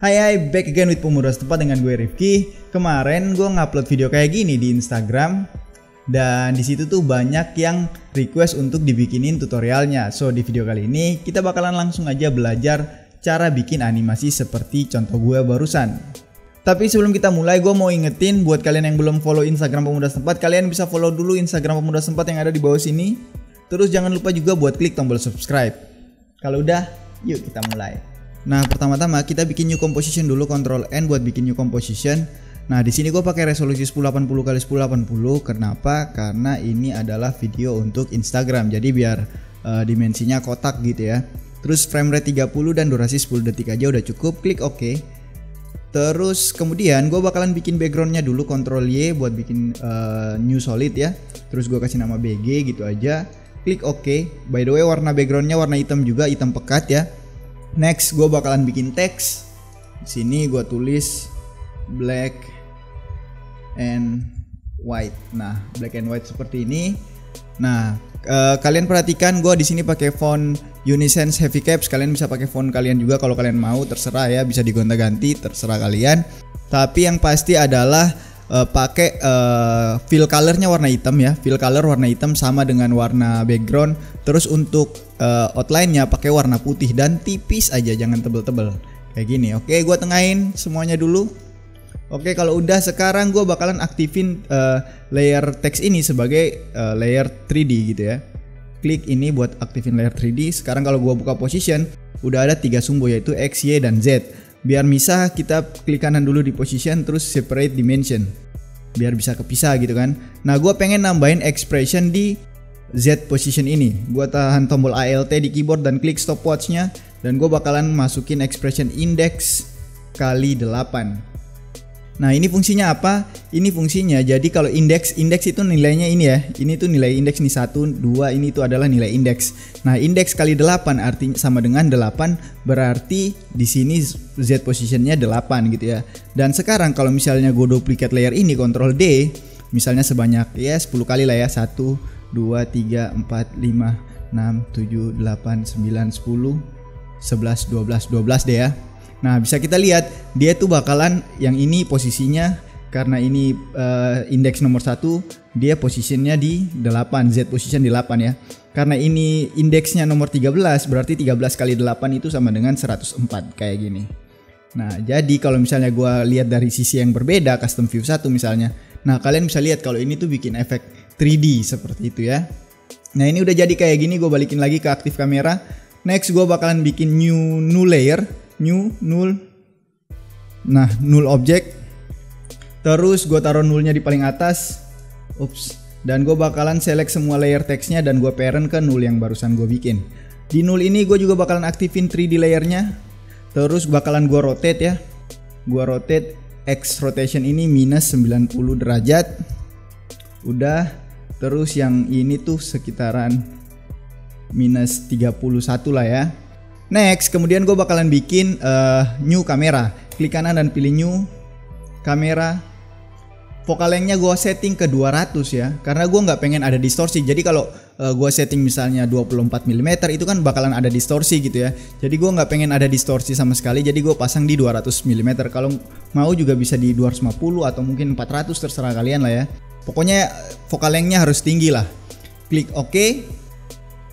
Hai, back again with Pemuda Setempat dengan gue Rifki. Kemarin gue ngupload video kayak gini di Instagram dan di situ tuh banyak yang request untuk dibikinin tutorialnya. So di video kali ini kita bakalan langsung aja belajar cara bikin animasi seperti contoh gue barusan. Tapi sebelum kita mulai, gue mau ingetin buat kalian yang belum follow Instagram Pemuda Setempat, kalian bisa follow dulu Instagram Pemuda Setempat yang ada di bawah sini. Terus jangan lupa juga buat klik tombol subscribe. Kalau udah, yuk kita mulai. Nah, pertama-tama kita bikin new composition dulu, Ctrl N buat bikin new composition. Nah, di sini gue pakai resolusi 1080x1080. Kenapa? Karena ini adalah video untuk Instagram. Jadi biar dimensinya kotak gitu ya. Terus frame rate 30 dan durasi 10 detik aja udah cukup. Klik OK. Terus kemudian gue bakalan bikin backgroundnya dulu, Ctrl Y buat bikin new solid ya. Terus gue kasih nama BG gitu aja. Klik OK. By the way, warna backgroundnya warna hitam juga, hitam pekat ya. Next, gue bakalan bikin teks. Di sini gue tulis black and white. Nah, black and white seperti ini. Nah, kalian perhatikan gue di sini pakai font Unisense Heavy Caps. Kalian bisa pakai font kalian juga kalau kalian mau, terserah ya. Bisa digonta-ganti, terserah kalian. Tapi yang pasti adalah pakai fill colornya warna hitam ya. Fill color warna hitam sama dengan warna background. Terus untuk outline-nya pakai warna putih dan tipis aja, jangan tebel-tebel kayak gini. Oke, gua tengahin semuanya dulu. Oke, kalau udah sekarang gua bakalan aktifin layer teks ini sebagai layer 3D gitu ya. Klik ini buat aktifin layer 3D. Sekarang kalau gua buka position, udah ada 3 sumbu yaitu X, Y, dan Z. Biar misah, kita klik kanan dulu di position, terus separate dimension biar bisa kepisah gitu kan. Nah, gue pengen nambahin expression di Z position ini. Gue tahan tombol ALT di keyboard dan klik stopwatch-nya, dan gue bakalan masukin expression index kali 8. Nah, ini fungsinya apa? Ini fungsinya jadi kalau indeks itu nilainya ini ya. Ini tuh nilai indeks nih 1, 2, ini tuh adalah nilai indeks. Nah, indeks kali 8 artinya sama dengan 8, berarti di sini Z positionnya 8 gitu ya. Dan sekarang kalau misalnya gue duplicate layer ini, Ctrl D, misalnya sebanyak ya 10 kali lah ya. 1, 2, 3, 4, 5, 6, 7, 8, 9, 10, 11, 12 deh ya. Nah, bisa kita lihat dia tuh bakalan yang ini posisinya, karena ini indeks nomor 1, dia posisinya di 8, Z position di 8 ya. Karena ini indeksnya nomor 13, berarti 13 kali 8 itu sama dengan 104 kayak gini. Nah, jadi kalau misalnya gue lihat dari sisi yang berbeda, custom view 1 misalnya. Nah, kalian bisa lihat kalau ini tuh bikin efek 3D seperti itu ya. Nah, ini udah jadi kayak gini, gue balikin lagi ke aktif kamera. Next, gue bakalan bikin new layer. Null object. Terus gue taruh nullnya di paling atas. Dan gue bakalan select semua layer teksnya dan gue parent ke null yang barusan gue bikin. Di null ini gue juga bakalan aktifin 3D layernya. Terus bakalan gue rotate ya. Gue rotate X rotation ini minus 90 derajat. Udah. Terus yang ini tuh sekitaran minus 31 lah ya. Next, kemudian gue bakalan bikin new kamera. Klik kanan dan pilih new kamera. Focal length-nya gue setting ke 200 ya, karena gue nggak pengen ada distorsi. Jadi kalau gue setting misalnya 24 mm itu kan bakalan ada distorsi gitu ya. Jadi gue nggak pengen ada distorsi sama sekali. Jadi gue pasang di 200 mm. Kalau mau juga bisa di 250 atau mungkin 400, terserah kalian lah ya. Pokoknya focal length-nya harus tinggi lah. Klik OK.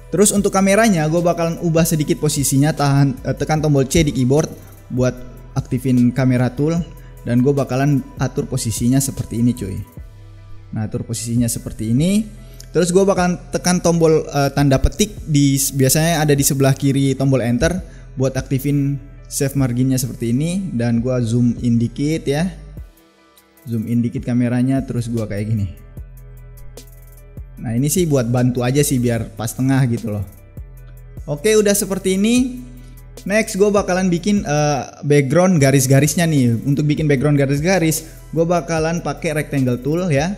Terus untuk kameranya gue bakalan ubah sedikit posisinya, tekan tombol C di keyboard buat aktifin kamera tool, dan gue bakalan atur posisinya seperti ini cuy. Nah, atur posisinya seperti ini. Terus gue bakalan tekan tombol tanda petik biasanya ada di sebelah kiri tombol enter buat aktifin save marginnya seperti ini, dan gue zoom in dikit ya. Zoom in dikit kameranya, terus gue kayak gini. Nah, ini sih buat bantu aja sih biar pas tengah gitu loh. Oke, udah seperti ini. Next, gue bakalan bikin background garis-garisnya nih. Untuk bikin background garis-garis, gue bakalan pakai rectangle tool ya.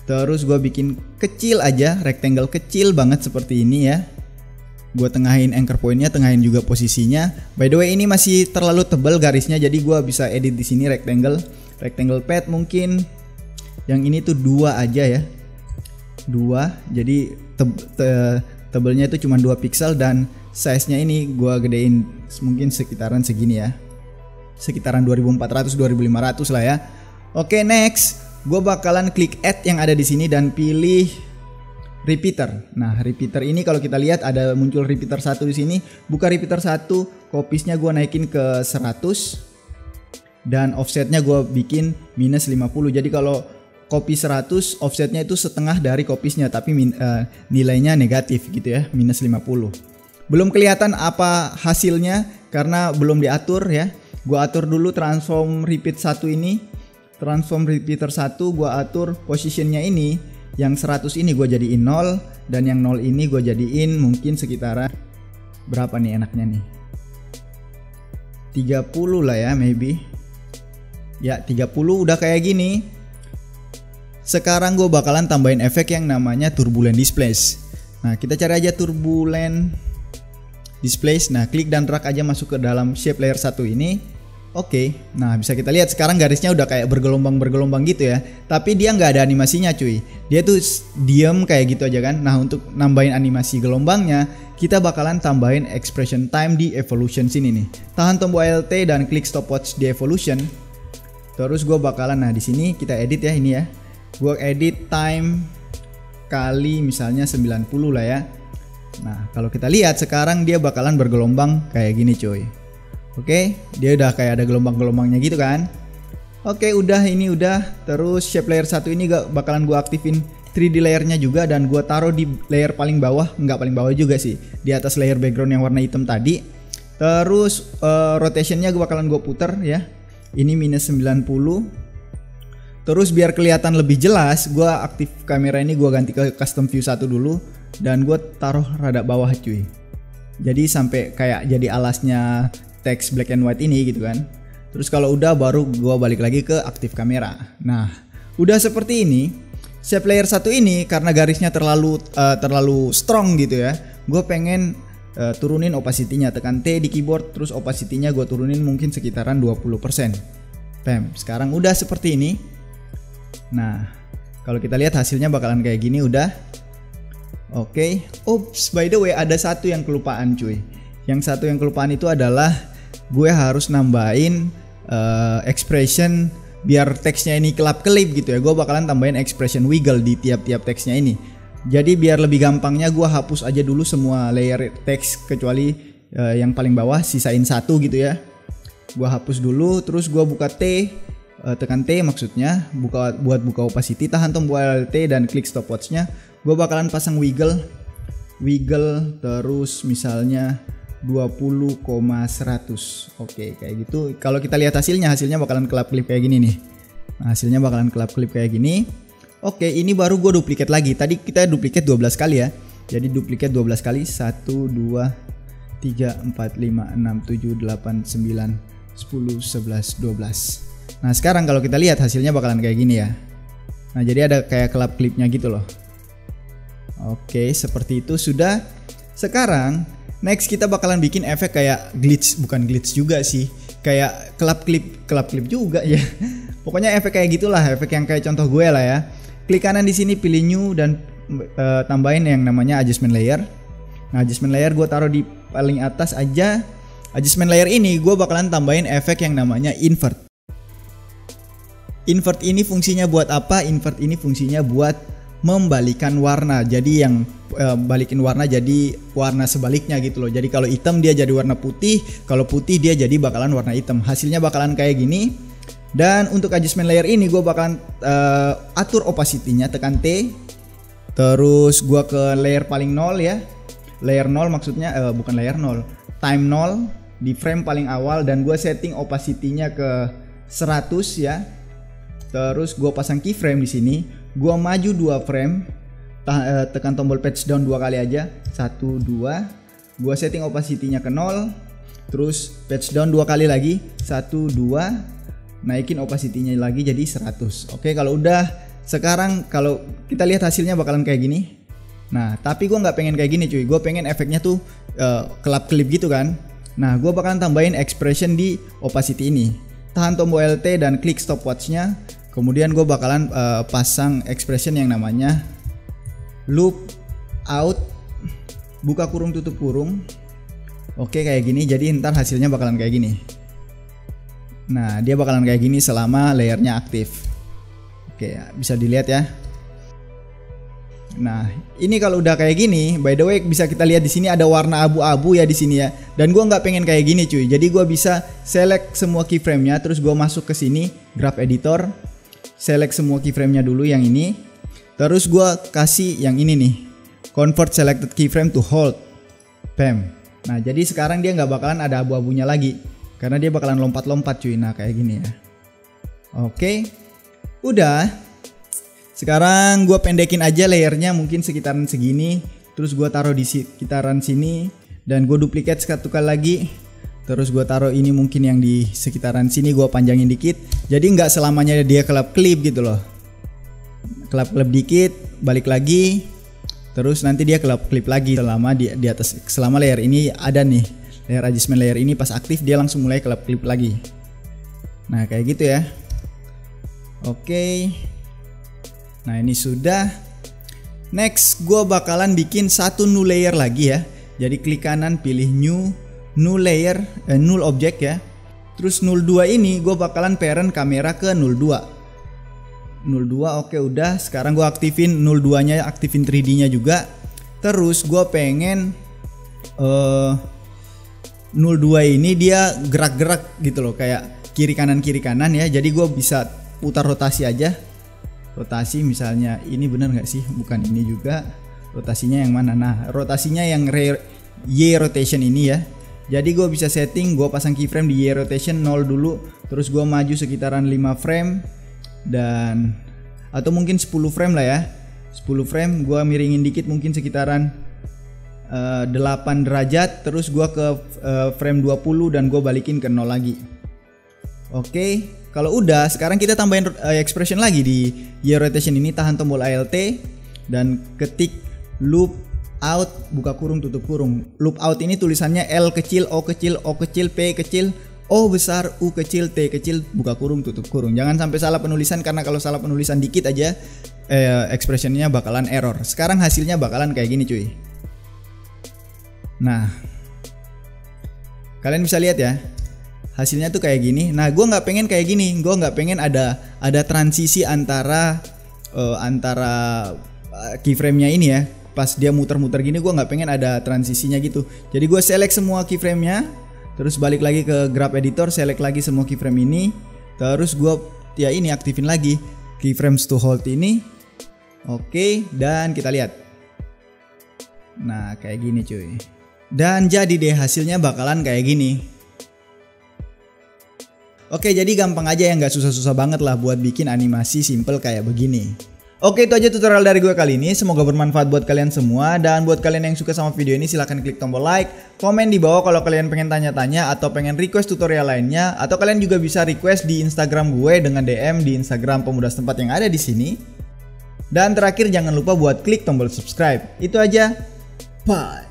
Terus gue bikin kecil aja, rectangle kecil banget seperti ini ya. Gue tengahin anchor pointnya, tengahin juga posisinya. By the way, ini masih terlalu tebal garisnya, jadi gue bisa edit di sini rectangle pad mungkin. Yang ini tuh 2 aja ya. 2, jadi tebelnya itu cuma 2 pixel, dan size nya ini gua gedein mungkin sekitaran segini ya. sekitaran 2400-2500 lah ya. Oke, next gue bakalan klik add yang ada di sini dan pilih repeater. Nah, repeater ini kalau kita lihat ada muncul repeater 1 di sini. Buka repeater 1, copiesnya gue naikin ke 100 dan offsetnya gue bikin minus 50. Jadi kalau copy 100, offsetnya itu setengah dari copiesnya, tapi nilainya negatif gitu ya, minus 50. Belum kelihatan apa hasilnya karena belum diatur ya. Gue atur dulu transform repeat 1 ini. Transform repeater 1 gue atur positionnya ini. Yang 100 ini gue jadiin 0 dan yang 0 ini gue jadiin mungkin sekitaran berapa nih enaknya nih, 30 lah ya, maybe ya 30 udah kayak gini. Sekarang gue bakalan tambahin efek yang namanya turbulent displace. Nah, kita cari aja turbulent displace. Nah, klik dan drag aja masuk ke dalam shape layer 1 ini. Oke, nah bisa kita lihat sekarang garisnya udah kayak bergelombang gitu ya. Tapi dia nggak ada animasinya cuy. Dia tuh diem kayak gitu aja kan. Nah, untuk nambahin animasi gelombangnya, kita bakalan tambahin expression time di evolution sini nih. Tahan tombol Alt dan klik stopwatch di evolution. Terus gue bakalan, nah di sini kita edit ya ini ya. Gue edit time kali misalnya 90 lah ya. Nah, kalau kita lihat sekarang dia bakalan bergelombang kayak gini cuy. Oke, dia udah kayak ada gelombang-gelombangnya gitu kan. Oke, udah ini udah. Terus shape layer 1 ini bakalan gue aktifin 3D layernya juga dan gue taruh di layer paling bawah, nggak paling bawah juga sih, di atas layer background yang warna hitam tadi. Terus rotationnya bakalan gue puter ya. Ini minus 90. Terus biar kelihatan lebih jelas, gue aktif kamera ini, gue ganti ke custom view 1 dulu dan gue taruh rada bawah cuy. Jadi sampai kayak jadi alasnya teks black and white ini gitu kan. Terus kalau udah baru gua balik lagi ke aktif kamera. Nah, udah seperti ini. Shape layer 1 ini karena garisnya terlalu strong gitu ya. Gue pengen turunin opacity-nya, tekan T di keyboard, terus opacity-nya gue turunin mungkin sekitaran 20%. Sekarang udah seperti ini. Nah, kalau kita lihat hasilnya bakalan kayak gini udah. Oke. Oops, by the way ada satu yang kelupaan cuy. Yang satu yang kelupaan itu adalah gue harus nambahin expression biar teksnya ini kelap-kelip gitu ya. Gue bakalan tambahin expression wiggle di tiap-tiap teksnya ini. Jadi biar lebih gampangnya gue hapus aja dulu semua layer teks kecuali yang paling bawah, sisain 1 gitu ya. Gue hapus dulu, terus gue buka T, tekan T maksudnya, buat buka opacity, tahan tombol Alt dan klik stopwatchnya. Gue bakalan pasang wiggle terus misalnya 20,100. Oke, kayak gitu. Kalau kita lihat hasilnya bakalan kelap-kelip kayak gini nih. Nah, hasilnya bakalan kelap-kelip kayak gini. Oke, ini baru gue duplikat lagi. Tadi kita duplikat 12 kali ya. Jadi duplikat 12 kali. 1 2 3 4 5 6 7 8 9 10 11 12. Nah, sekarang kalau kita lihat hasilnya bakalan kayak gini ya. Nah, jadi ada kayak kelap-kelipnya gitu loh. Oke, seperti itu sudah. Sekarang next kita bakalan bikin efek kayak glitch, bukan glitch juga sih, kayak kelap-kelip juga ya. Pokoknya efek kayak gitulah, efek yang kayak contoh gue lah ya. Klik kanan di sini, pilih new dan tambahin yang namanya adjustment layer. Nah, adjustment layer gue taruh di paling atas aja. Adjustment layer ini gue bakalan tambahin efek yang namanya invert. Invert ini fungsinya buat apa? Invert ini fungsinya buat membalikan warna. Jadi yang balikin warna jadi warna sebaliknya gitu loh. Jadi kalau hitam dia jadi warna putih, kalau putih dia jadi bakalan warna hitam. Hasilnya bakalan kayak gini. Dan untuk adjustment layer ini gue bakalan atur opacity-nya, tekan T. Terus gue ke layer paling 0 ya. Layer 0 maksudnya bukan layer 0, time 0 di frame paling awal, dan gue setting opacity-nya ke 100 ya. Terus gue pasang keyframe di sini. Gue maju 2 frame, tekan tombol patch down 2 kali aja. 1 2. Gue setting opacity-nya ke 0. Terus patch down 2 kali lagi. 1 2. Naikin opacity-nya lagi jadi 100. Oke, kalau udah, sekarang kalau kita lihat hasilnya bakalan kayak gini. Nah, tapi gue nggak pengen kayak gini cuy. Gue pengen efeknya tuh kelap-kelip gitu kan. Nah, gue bakalan tambahin expression di opacity ini. Tahan tombol Alt dan klik stopwatch-nya. Kemudian gue bakalan pasang expression yang namanya loop out, buka kurung tutup kurung. Oke, kayak gini. Jadi ntar hasilnya bakalan kayak gini. Nah, dia bakalan kayak gini selama layernya aktif. Oke, bisa dilihat ya. Nah, ini kalau udah kayak gini, by the way bisa kita lihat di sini ada warna abu-abu ya di sini ya. Dan gua nggak pengen kayak gini cuy. Jadi gua bisa select semua keyframe-nya, terus gua masuk ke sini, graph editor, select semua keyframe-nya dulu yang ini. Terus gua kasih yang ini nih, convert selected keyframe to hold. Bam. Nah, jadi sekarang dia nggak bakalan ada abu-abunya lagi, karena dia bakalan lompat-lompat cuy. Nah, kayak gini ya. Oke, udah. Sekarang gue pendekin aja layernya mungkin sekitaran segini. Terus gue taruh di sekitaran sini. Dan gue duplikat satu kali lagi. Terus gue taruh ini mungkin yang di sekitaran sini gue panjangin dikit. Jadi nggak selamanya dia kelap-kelip gitu loh. Kelap-kelip dikit, balik lagi. Terus nanti dia kelap-kelip lagi selama di atas. Selama layer ini ada nih, layer adjustment layer ini pas aktif dia langsung mulai kelap-kelip lagi. Nah kayak gitu ya. Oke. Nah ini sudah. Next gue bakalan bikin satu new layer lagi ya. Jadi klik kanan pilih new layer, null object ya. Terus 02 ini gue bakalan parent kamera ke 02. 02 oke udah. Sekarang gue aktifin 02 nya, aktifin 3D nya juga. Terus gue pengen 02 ini dia gerak-gerak gitu loh, kayak kiri kanan ya. Jadi gue bisa putar rotasi aja. Rotasi misalnya ini bener nggak sih? Bukan ini juga. Rotasinya yang mana? Nah rotasinya yang Y rotation ini ya. Jadi gue bisa setting, gue pasang keyframe di Y rotation 0 dulu. Terus gue maju sekitaran 5 frame. Dan atau mungkin 10 frame lah ya. 10 frame gue miringin dikit mungkin sekitaran 8 derajat. Terus gue ke frame 20 dan gue balikin ke 0 lagi. Oke. Kalau udah, sekarang kita tambahin expression lagi di Y rotation ini, tahan tombol Alt dan ketik loop out buka kurung tutup kurung. Loop out ini tulisannya L kecil, O kecil, O kecil, P kecil, O besar, U kecil, T kecil, buka kurung tutup kurung. Jangan sampai salah penulisan, karena kalau salah penulisan dikit aja expressionnya bakalan error. Sekarang hasilnya bakalan kayak gini cuy. Nah, kalian bisa lihat ya. Hasilnya tuh kayak gini. Nah, gue nggak pengen kayak gini. Gue nggak pengen ada transisi antara keyframe-nya ini ya. Pas dia muter-muter gini, gue nggak pengen ada transisinya gitu. Jadi gue select semua keyframe-nya, terus balik lagi ke graph editor, select lagi semua keyframe ini, terus gue ya ini aktifin lagi keyframes to hold ini. Oke, dan kita lihat. Nah, kayak gini cuy. Dan jadi deh hasilnya bakalan kayak gini. Oke, jadi gampang aja ya, nggak susah-susah banget lah buat bikin animasi simple kayak begini. Oke, itu aja tutorial dari gue kali ini. Semoga bermanfaat buat kalian semua. Dan buat kalian yang suka sama video ini, silahkan klik tombol like, komen di bawah kalau kalian pengen tanya-tanya atau pengen request tutorial lainnya. Atau kalian juga bisa request di Instagram gue dengan DM di Instagram Pemuda Setempat yang ada di sini. Dan terakhir jangan lupa buat klik tombol subscribe. Itu aja. Bye.